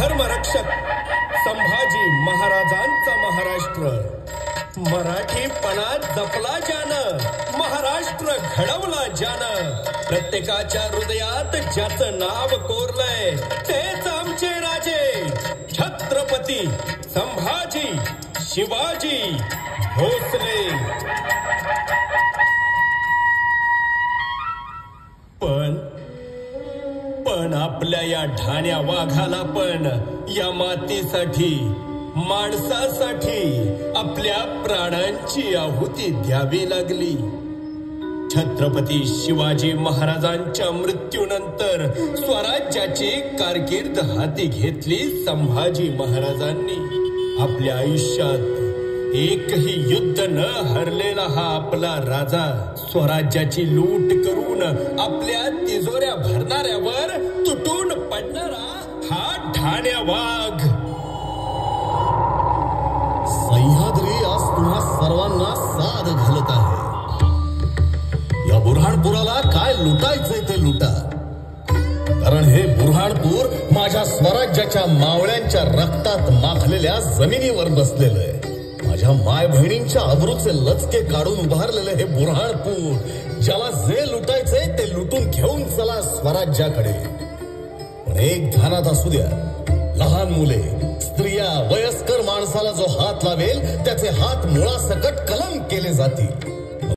धर्मरक्षक संभाजी महाराजांचा महाराष्ट्र, मराठीपणा जपला ज्यानं, महाराष्ट्र घडवला ज्यानं, प्रत्येकाच्या हृदयात ज्याचं नाव कोरलंय तेच आमचे राजे छत्रपती संभाजी शिवाजी भोसले. पण आपल्या या ढाण्या वाघाला पण या मातीसाठी, माणसासाठी आपल्या प्राणांची आहुती द्यावी लागली. छत्रपती शिवाजी महाराजांच्या मृत्यूनंतर स्वराज्याची कारकीर्द हाती घेतली संभाजी महाराजांनी. आपल्या आयुष्यात एकही युद्ध न हरलेला हा आपला राजा स्वराज्याची लूट करून आपल्या तिजोऱ्या भरणाऱ्यावर तुटून पडणारा हा ढाण्या वाघ. सह्याद्री आज तुम्हा सर्वांना साद घालत आहे. या बुऱ्हाणपुराला काय लुटायचंय ते लुटा, कारण हे बुऱ्हाणपूर माझ्या स्वराज्याच्या मावळ्यांच्या रक्तात माखलेल्या जमिनीवर बसलेलं आहे. माझ्या माय बहिणींच्या अब्रूचे लचके काढून उभारलेले हे बुऱ्हाणपूर, ज्याला जे लुटायचंय ते लुटून घेऊन चला स्वराज्याकडे. पण एक ध्यानात असू द्या, लहान मुले, स्त्रिया, वयस्कर माणसाला जो हात लावेल त्याचे हात मुळासकट कलम केले जातील.